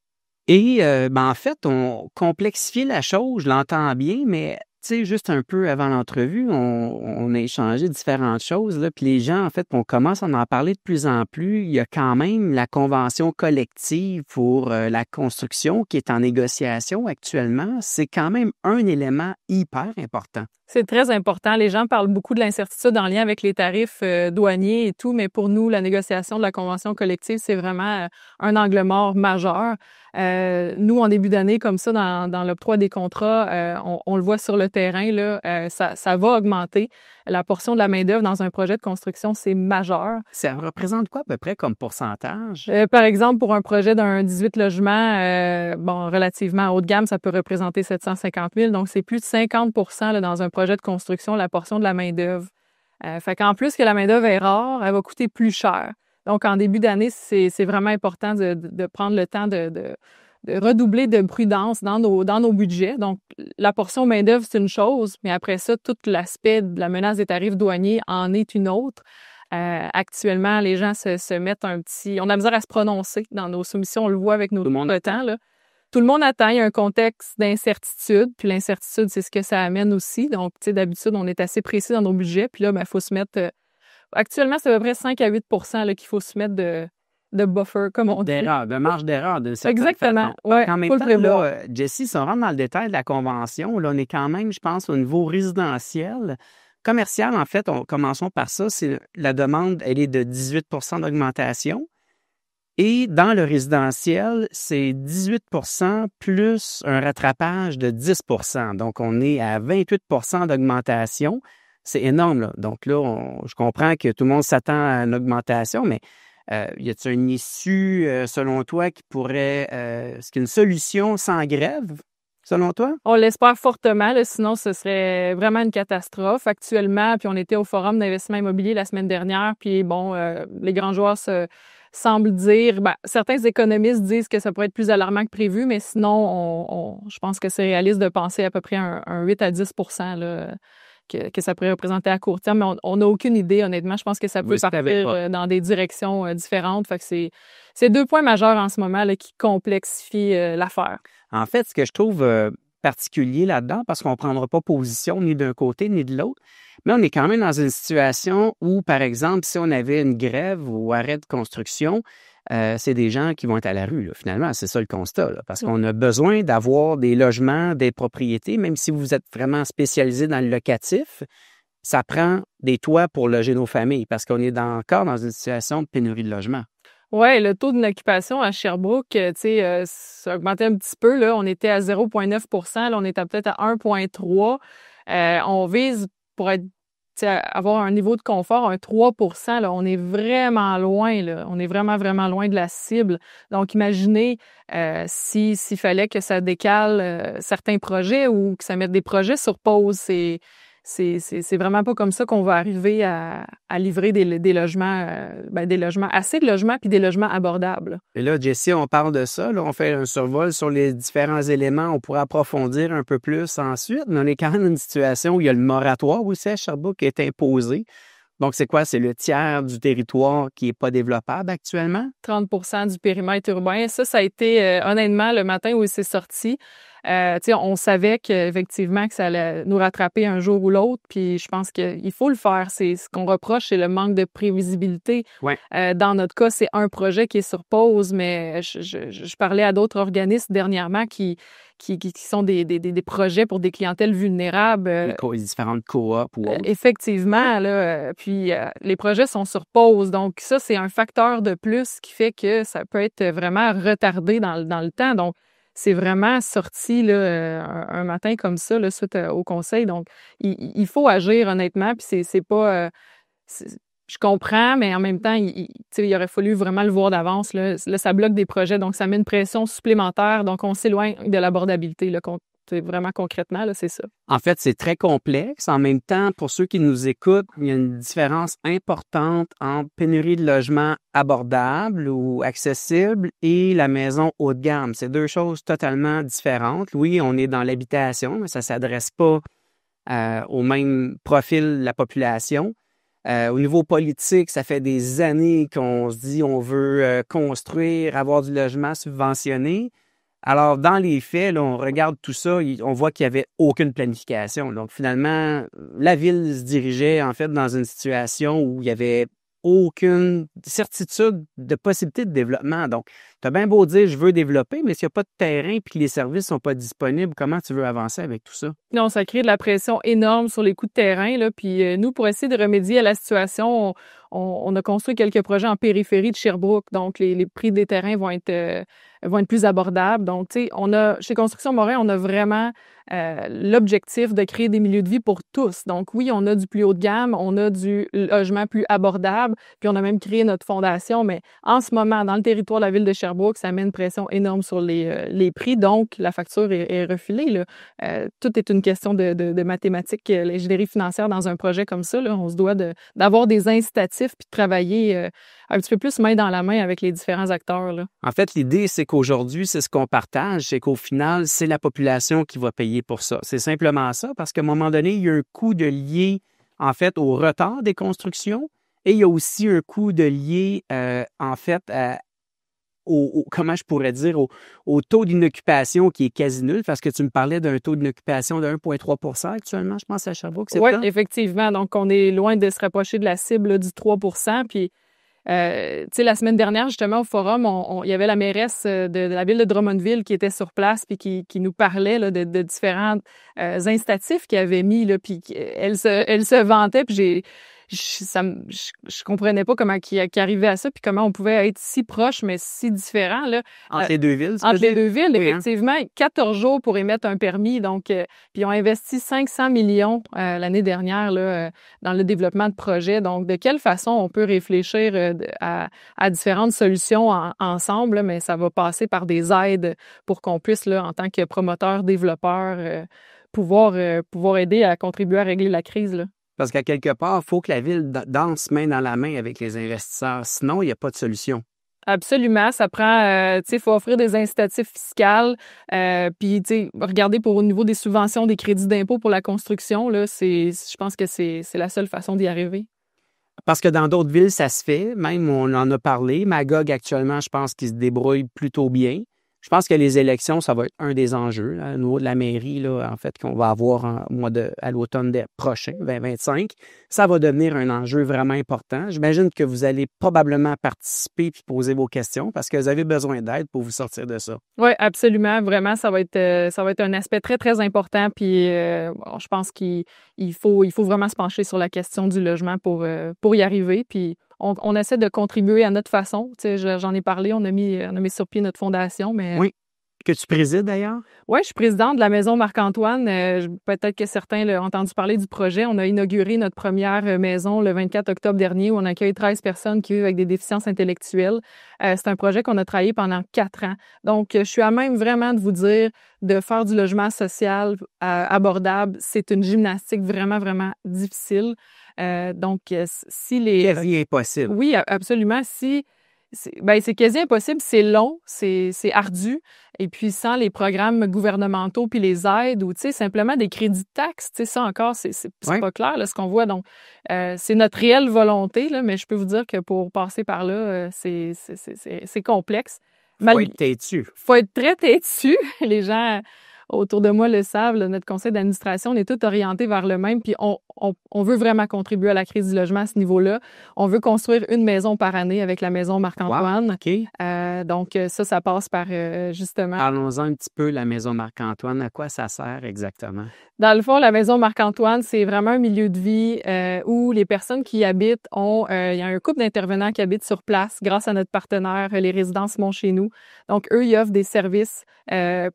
Et en fait, on complexifie la chose, je l'entends bien, mais tu sais, juste un peu avant l'entrevue, on a échangé différentes choses, là, puis les gens, en fait, on commence à en parler de plus en plus. Il y a quand même la convention collective pour la construction qui est en négociation actuellement. C'est quand même un élément hyper important. C'est très important. Les gens parlent beaucoup de l'incertitude en lien avec les tarifs douaniers et tout, mais pour nous, la négociation de la convention collective, c'est vraiment un angle mort majeur. Nous, en début d'année, comme ça, dans l'octroi des contrats, on le voit sur le terrain, là, ça va augmenter. La portion de la main-d'œuvre dans un projet de construction, c'est majeur. Ça représente quoi à peu près comme pourcentage? Par exemple, pour un projet d'un 18 logements, relativement haut de gamme, ça peut représenter 750 000. Donc, c'est plus de 50 % là, dans un projet de construction, la portion de la main-d'œuvre. Fait qu'en plus que la main-d'œuvre est rare, elle va coûter plus cher. Donc, en début d'année, c'est vraiment important de prendre le temps de redoubler de prudence dans nos budgets. Donc, la portion main-d'œuvre, c'est une chose, mais après ça, tout l'aspect de la menace des tarifs douaniers en est une autre. Actuellement, les gens se mettent on a misère à se prononcer dans nos soumissions. On le voit avec nos temps, là. Tout le monde attend, il y a un contexte d'incertitude, puis l'incertitude, c'est ce que ça amène aussi. Donc, tu sais, d'habitude, on est assez précis dans nos budgets, puis là, il faut se mettre... actuellement, c'est à peu près 5 à 8 % qu'il faut se mettre de buffer, comme on dit. De marge d'erreur, de certaine Exactement. façon. Ouais, en même temps, là, Jessie, si on rentre dans le détail de la convention, là, on est quand même, je pense, au niveau résidentiel, commercial, en fait, commençons par ça, c'est la demande, elle est de 18 % d'augmentation. Et dans le résidentiel, c'est 18 % plus un rattrapage de 10 %. Donc, on est à 28 % d'augmentation. C'est énorme, là. Donc là, je comprends que tout le monde s'attend à une augmentation, mais y a-t-il une issue, selon toi, qui pourrait... est-ce qu'il y a une solution sans grève, selon toi? On l'espère fortement, là, sinon ce serait vraiment une catastrophe. Actuellement, puis on était au Forum d'investissement immobilier la semaine dernière, puis bon, les grands joueurs semblent dire... certains économistes disent que ça pourrait être plus alarmant que prévu, mais sinon, je pense que c'est réaliste de penser à peu près un 8 à 10 % là, que ça pourrait représenter à court terme, mais on n'a aucune idée, honnêtement. Je pense que ça peut partir dans des directions différentes. Fait que c'est 2 points majeurs en ce moment là, qui complexifient l'affaire. En fait, ce que je trouve particulier là-dedans, parce qu'on ne prendra pas position ni d'un côté ni de l'autre, mais on est quand même dans une situation où, par exemple, si on avait une grève ou arrêt de construction, c'est des gens qui vont être à la rue, là, finalement. C'est ça le constat, là, parce qu'on a besoin d'avoir des logements, des propriétés, même si vous êtes vraiment spécialisé dans le locatif, ça prend des toits pour loger nos familles, parce qu'on est encore dans une situation de pénurie de logements. Oui, le taux d'occupation à Sherbrooke, ça a augmenté un petit peu. Là. On était à 0,9 %, là, on est peut-être à 1,3 %. On vise pour avoir un niveau de confort, un 3 %. Là, on est vraiment loin. Là. On est vraiment, vraiment loin de la cible. Donc, imaginez s'il fallait que ça décale certains projets ou que ça mette des projets sur pause. C'est vraiment pas comme ça qu'on va arriver à livrer des logements, assez de logements puis des logements abordables. Et là, Jessie, on parle de ça. Là, on fait un survol sur les différents éléments. On pourrait approfondir un peu plus ensuite, mais on est quand même dans une situation où il y a le moratoire aussi à Sherbrooke qui est imposé. Donc, c'est quoi? C'est le tiers du territoire qui n'est pas développable actuellement? 30 % du périmètre urbain. Ça a été, honnêtement, le matin où c'est sorti. On savait qu'effectivement que ça allait nous rattraper un jour ou l'autre, puis je pense qu'il faut le faire. C'est ce qu'on reproche, c'est le manque de prévisibilité. Ouais. Dans notre cas, c'est un projet qui est sur pause, mais je parlais à d'autres organismes dernièrement qui sont des projets pour des clientèles vulnérables. Les différentes coops ou autres. Effectivement, là, puis les projets sont sur pause. Donc ça, c'est un facteur de plus qui fait que ça peut être vraiment retardé dans le temps. Donc, c'est vraiment sorti là, un matin comme ça, là, suite au conseil. Donc, il faut agir honnêtement. Puis c'est pas... je comprends, mais en même temps, il aurait fallu vraiment le voir d'avance. Là, ça bloque des projets, donc ça met une pression supplémentaire. Donc, on s'éloigne de l'abordabilité. Là, vraiment concrètement, là, c'est ça. En fait, c'est très complexe. En même temps, pour ceux qui nous écoutent, il y a une différence importante entre pénurie de logements abordables ou accessibles et la maison haut de gamme. C'est 2 choses totalement différentes. Oui, on est dans l'habitation, mais ça ne s'adresse pas au même profil de la population. Au niveau politique, ça fait des années qu'on se dit on veut construire, avoir du logement subventionné. Alors, dans les faits, là, on regarde tout ça, on voit qu'il n'y avait aucune planification. Donc, finalement, la ville se dirigeait, en fait, dans une situation où il n'y avait aucune certitude de possibilité de développement. Donc, tu as bien beau dire « je veux développer », mais s'il n'y a pas de terrain et que les services ne sont pas disponibles, comment tu veux avancer avec tout ça? Non, ça crée de la pression énorme sur les coûts de terrain. Là. Puis nous, pour essayer de remédier à la situation, on a construit quelques projets en périphérie de Sherbrooke. Donc, les prix des terrains vont être plus abordables. Donc, tu sais, chez Construction Morin, on a vraiment l'objectif de créer des milieux de vie pour tous. Donc, oui, on a du plus haut de gamme, on a du logement plus abordable, puis on a même créé notre fondation. Mais en ce moment, dans le territoire de la ville de Sherbrooke, ça met une pression énorme sur les prix. Donc, la facture est refilée. Là. Tout est une question de mathématiques, l'ingénierie financière dans un projet comme ça. Là, on se doit d'avoir des incitatifs puis de travailler un petit peu plus main dans la main avec les différents acteurs. Là. En fait, l'idée, c'est qu'aujourd'hui, c'est ce qu'on partage, c'est qu'au final, c'est la population qui va payer pour ça. C'est simplement ça, parce qu'à un moment donné, il y a un coût de lié, en fait, au retard des constructions et il y a aussi un coût de lié, en fait, comment je pourrais dire, au taux d'inoccupation qui est quasi nul, parce que tu me parlais d'un taux d'inoccupation de 1,3 % actuellement, je pense, à Sherbrooke, c'est ça? Oui, effectivement. Donc, on est loin de se rapprocher de la cible là, du 3 %. Puis, La semaine dernière, justement, au forum, il y avait la mairesse de la ville de Drummondville qui était sur place puis qui nous parlait là, de différents incitatifs qu'elle avait mis, là, puis elle se vantait, puis je comprenais pas comment qui arrivait à ça, puis comment on pouvait être si proche, mais si différent, là. Entre les deux villes, Entre les deux villes, oui, effectivement. 14 jours pour émettre un permis. Donc, puis ils ont investi 500 millions l'année dernière là, dans le développement de projets. Donc, de quelle façon on peut réfléchir à différentes solutions ensemble, là, mais ça va passer par des aides pour qu'on puisse, là, en tant que promoteur, développeur, pouvoir aider à contribuer à régler la crise, là. Parce qu'à quelque part, il faut que la ville danse main dans la main avec les investisseurs. Sinon, il n'y a pas de solution. Absolument. Ça prend, il faut offrir des incitatifs fiscaux. Puis, regarder au niveau des subventions, des crédits d'impôt pour la construction, là, je pense que c'est la seule façon d'y arriver. Parce que dans d'autres villes, ça se fait. Même, on en a parlé. Magog, actuellement, je pense qu'il se débrouille plutôt bien. Je pense que les élections, ça va être un des enjeux là, au niveau de la mairie, là, en fait, qu'on va avoir à l'automne prochain, 2025. Ça va devenir un enjeu vraiment important. J'imagine que vous allez probablement participer puis poser vos questions parce que vous avez besoin d'aide pour vous sortir de ça. Oui, absolument. Vraiment, ça va être un aspect très, très important. Puis, je pense qu'il faut vraiment se pencher sur la question du logement pour y arriver. Puis, on essaie de contribuer à notre façon. J'en ai parlé, on a mis sur pied notre fondation. Mais... Oui, que tu présides d'ailleurs? Oui, je suis présidente de la Maison Marc-Antoine. Peut-être que certains l'ont entendu parler du projet. On a inauguré notre première maison le 24 octobre dernier où on accueille 13 personnes qui vivent avec des déficiences intellectuelles. C'est un projet qu'on a travaillé pendant 4 ans. Donc, je suis à même vraiment de vous dire de faire du logement social abordable. C'est une gymnastique vraiment, vraiment difficile. Donc, si les... Quasi impossible. Oui, absolument. C'est quasi impossible, c'est long, c'est ardu. Et puis, sans les programmes gouvernementaux puis les aides ou, simplement des crédits de taxes, ça encore, c'est pas clair, là, ce qu'on voit. Donc, c'est notre réelle volonté, là, mais je peux vous dire que pour passer par là, c'est complexe. Faut être têtu. Faut être très têtu. Les gens autour de moi le savent, là, notre conseil d'administration, on est tous orientés vers le même, puis on veut vraiment contribuer à la crise du logement à ce niveau-là. On veut construire une maison par année avec la Maison Marc-Antoine. Wow, OK. Donc, ça passe par, justement... Parlons-en un petit peu, la Maison Marc-Antoine. À quoi ça sert exactement? Dans le fond, la Maison Marc-Antoine, c'est vraiment un milieu de vie où les personnes qui y habitent il y a un couple d'intervenants qui habitent sur place grâce à notre partenaire, les Résidences Mon Chez Nous. Donc, eux, ils offrent des services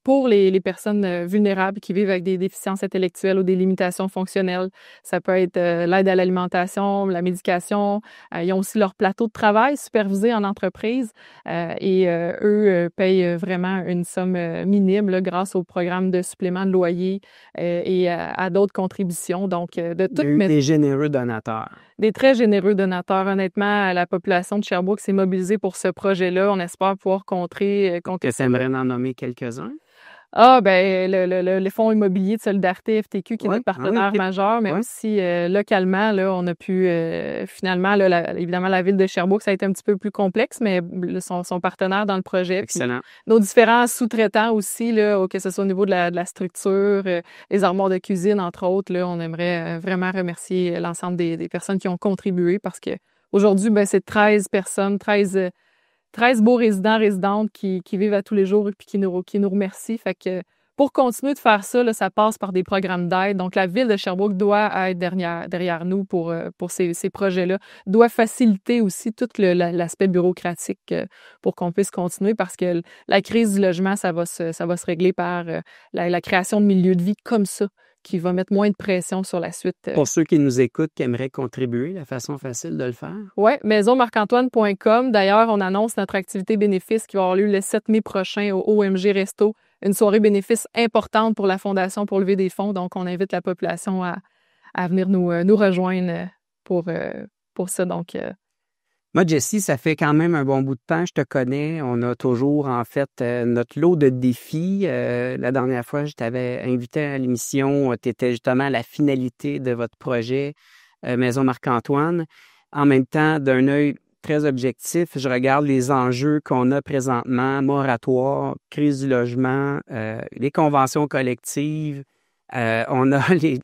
pour les personnes vulnérables qui vivent avec des déficiences intellectuelles ou des limitations fonctionnelles. Ça peut être l'aide à l'alimentation, la médication. Ils ont aussi leur plateau de travail supervisé en entreprise et eux payent vraiment une somme minime là, grâce au programme de supplément de loyer et à d'autres contributions. Donc, des généreux donateurs. Des très généreux donateurs. Honnêtement, la population de Sherbrooke s'est mobilisée pour ce projet-là. On espère pouvoir contrer. Que ça aimerait en nommer quelques-uns? Ah, ben le Fonds immobilier de solidarité FTQ, qui est notre partenaire majeur, mais aussi localement, là, on a pu finalement, là, évidemment, la ville de Sherbrooke, ça a été un petit peu plus complexe, mais son partenaire dans le projet. Excellent. Puis, nos différents sous-traitants aussi, là, que ce soit au niveau de la structure, les armoires de cuisine, entre autres, là, on aimerait vraiment remercier l'ensemble des personnes qui ont contribué parce que aujourd'hui, ben, c'est 13 personnes, 13 beaux résidents-résidentes qui vivent à tous les jours et puis qui nous remercient. Fait que pour continuer de faire ça, là, ça passe par des programmes d'aide. Donc, la Ville de Sherbrooke doit être derrière nous pour ces projets-là, doit faciliter aussi tout l'aspect bureaucratique pour qu'on puisse continuer parce que la crise du logement, ça va se régler par la création de milieux de vie comme ça, qui va mettre moins de pression sur la suite. Pour ceux qui nous écoutent, qui aimeraient contribuer, la façon facile de le faire? Oui, maisonmarcantoine.com. D'ailleurs, on annonce notre activité bénéfice qui va avoir lieu le 7 mai prochain au OMG Resto. Une soirée bénéfice importante pour la Fondation pour lever des fonds. Donc, on invite la population à venir nous rejoindre pour ça. Donc, Moi, Jessie, ça fait quand même un bon bout de temps, je te connais. On a toujours, en fait, notre lot de défis. La dernière fois, je t'avais invité à l'émission, tu étais justement à la finalité de votre projet Maison Marc-Antoine. En même temps, d'un œil très objectif, je regarde les enjeux qu'on a présentement, moratoire, crise du logement, les conventions collectives. On a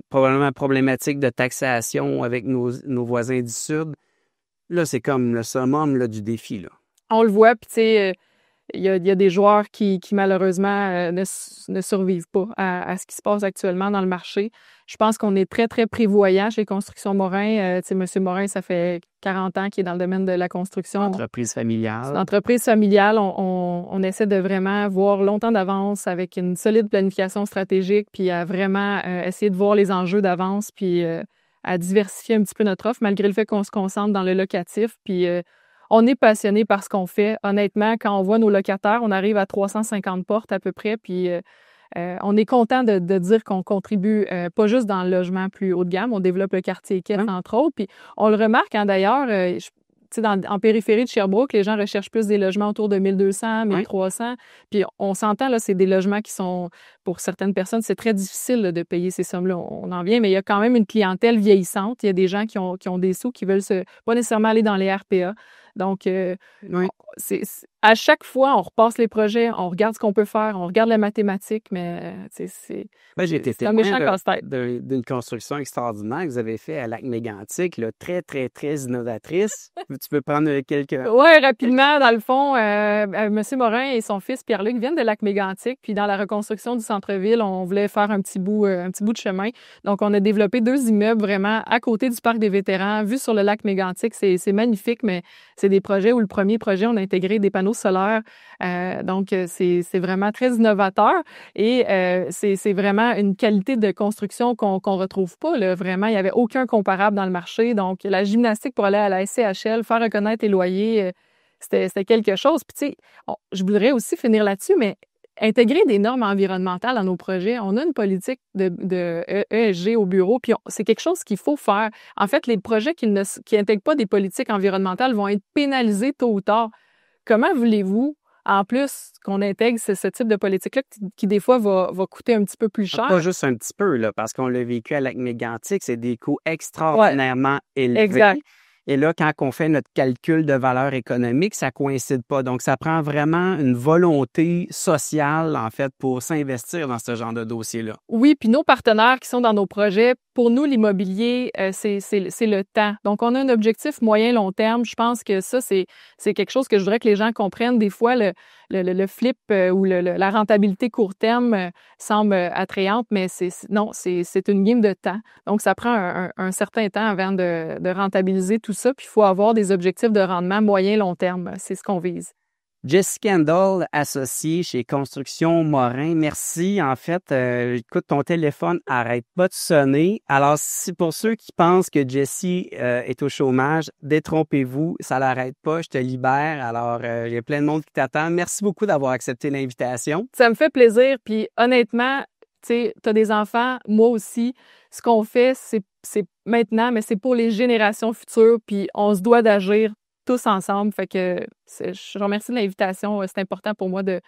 probablement problématiques de taxation avec nos voisins du Sud. Là, c'est comme le summum là, du défi. Là. On le voit, puis tu sais, il y a des joueurs qui malheureusement ne survivent pas à ce qui se passe actuellement dans le marché. Je pense qu'on est très, très prévoyant chez Construction Morin. Tu sais, M. Morin, ça fait 40 ans qu'il est dans le domaine de la construction. Entreprise familiale. C'est une entreprise familiale. On essaie de vraiment voir longtemps d'avance avec une solide planification stratégique, puis à vraiment essayer de voir les enjeux d'avance, puis à diversifier un petit peu notre offre, malgré le fait qu'on se concentre dans le locatif. Puis on est passionné par ce qu'on fait. Honnêtement, quand on voit nos locataires, on arrive à 350 portes à peu près, puis on est content de dire qu'on contribue pas juste dans le logement plus haut de gamme, on développe le quartier Équette, entre autres. Puis on le remarque, hein, d'ailleurs, en périphérie de Sherbrooke, les gens recherchent plus des logements autour de 1200, 1300. Puis on s'entend, là, c'est des logements qui sont, pour certaines personnes, c'est très difficile là, de payer ces sommes-là. On en vient, mais il y a quand même une clientèle vieillissante. Il y a des gens qui ont des sous, qui veulent pas nécessairement aller dans les RPA. Donc, à chaque fois, on repasse les projets, on regarde ce qu'on peut faire, on regarde la mathématique, mais c'est j'ai été témoin d'une construction extraordinaire que vous avez fait à Lac-Mégantic, là, très, très, très innovatrice. Tu peux prendre quelques... Oui, rapidement, dans le fond, M. Morin et son fils Pierre-Luc viennent de Lac-Mégantic, puis dans la reconstruction du centre-ville, on voulait faire un petit bout de chemin. Donc, on a développé 2 immeubles vraiment à côté du parc des vétérans, vus sur le Lac-Mégantic. C'est magnifique, mais c'est des projets où le premier projet, on a intégré des panneaux solaires. Donc, c'est vraiment très innovateur et c'est vraiment une qualité de construction qu'on retrouve pas. Là. Vraiment, il n'y avait aucun comparable dans le marché. Donc, la gymnastique pour aller à la SCHL, faire reconnaître les loyers, c'était quelque chose. Puis, tu sais, je voudrais aussi finir là-dessus, mais intégrer des normes environnementales dans nos projets. On a une politique de ESG au bureau, puis c'est quelque chose qu'il faut faire. En fait, les projets qui n'intègrent pas des politiques environnementales vont être pénalisés tôt ou tard. Comment voulez-vous, en plus, qu'on intègre ce type de politique-là qui des fois, va coûter un petit peu plus cher? Pas juste un petit peu, là, parce qu'on l'a vécu à Lac-Mégantic, c'est des coûts extraordinairement élevés. Exact. Et là, quand on fait notre calcul de valeur économique, ça coïncide pas. Donc, ça prend vraiment une volonté sociale, en fait, pour s'investir dans ce genre de dossier-là. Oui, puis nos partenaires qui sont dans nos projets, pour nous, l'immobilier, c'est le temps. Donc, on a un objectif moyen-long terme. Je pense que ça, c'est quelque chose que je voudrais que les gens comprennent. Des fois, le flip ou la rentabilité court terme semble attrayante, mais c'est une game de temps. Donc, ça prend un certain temps avant de rentabiliser tout ça. Puis, il faut avoir des objectifs de rendement moyen-long terme. C'est ce qu'on vise. Jessie Kendall, associée chez Construction Morin, merci. En fait, écoute, ton téléphone arrête pas de sonner. Alors, pour ceux qui pensent que Jessie est au chômage, détrompez-vous, ça l'arrête pas, je te libère. Alors, il y a plein de monde qui t'attend. Merci beaucoup d'avoir accepté l'invitation. Ça me fait plaisir. Puis honnêtement, tu sais, tu as des enfants, moi aussi. Ce qu'on fait, c'est maintenant, mais c'est pour les générations futures. Puis on se doit d'agir tous ensemble. Fait que je remercie de l'invitation. C'est important pour moi de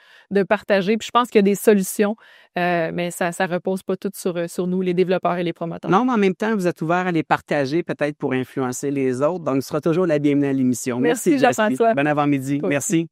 partager. Puis je pense qu'il y a des solutions, mais ça repose pas tout sur nous, les développeurs et les promoteurs. Non, mais en même temps, vous êtes ouverts à les partager, peut-être pour influencer les autres. Donc, ce sera toujours la bienvenue à l'émission. Merci Jean-François. Bon avant-midi. Merci.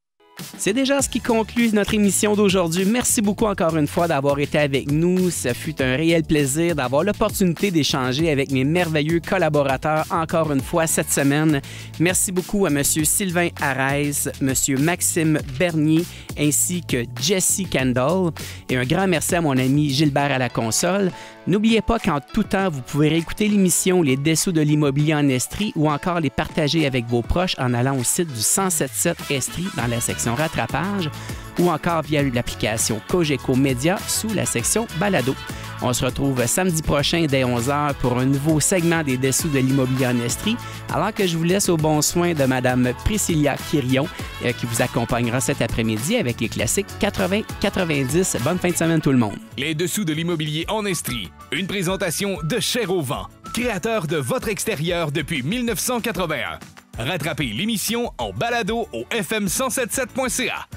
C'est déjà ce qui conclut notre émission d'aujourd'hui. Merci beaucoup encore une fois d'avoir été avec nous. Ça fut un réel plaisir d'avoir l'opportunité d'échanger avec mes merveilleux collaborateurs encore une fois cette semaine. Merci beaucoup à M. Sylvain Arès, M. Maxime Bernier ainsi que Jessie Kendall. Et un grand merci à mon ami Gilbert à la console. N'oubliez pas qu'en tout temps, vous pouvez réécouter l'émission Les Dessous de l'immobilier en Estrie ou encore les partager avec vos proches en allant au site du 1077 Estrie dans la section rattrapage ou encore via l'application Cogeco Média sous la section balado. On se retrouve samedi prochain dès 11h pour un nouveau segment des Dessous de l'immobilier en Estrie, alors que je vous laisse au bon soin de Mme Priscilla Quirion qui vous accompagnera cet après-midi avec les classiques 80-90. Bonne fin de semaine tout le monde. Les Dessous de l'immobilier en Estrie, une présentation de Cher au vent, créateur de votre extérieur depuis 1981. Rattrapez l'émission en balado au fm1077.ca.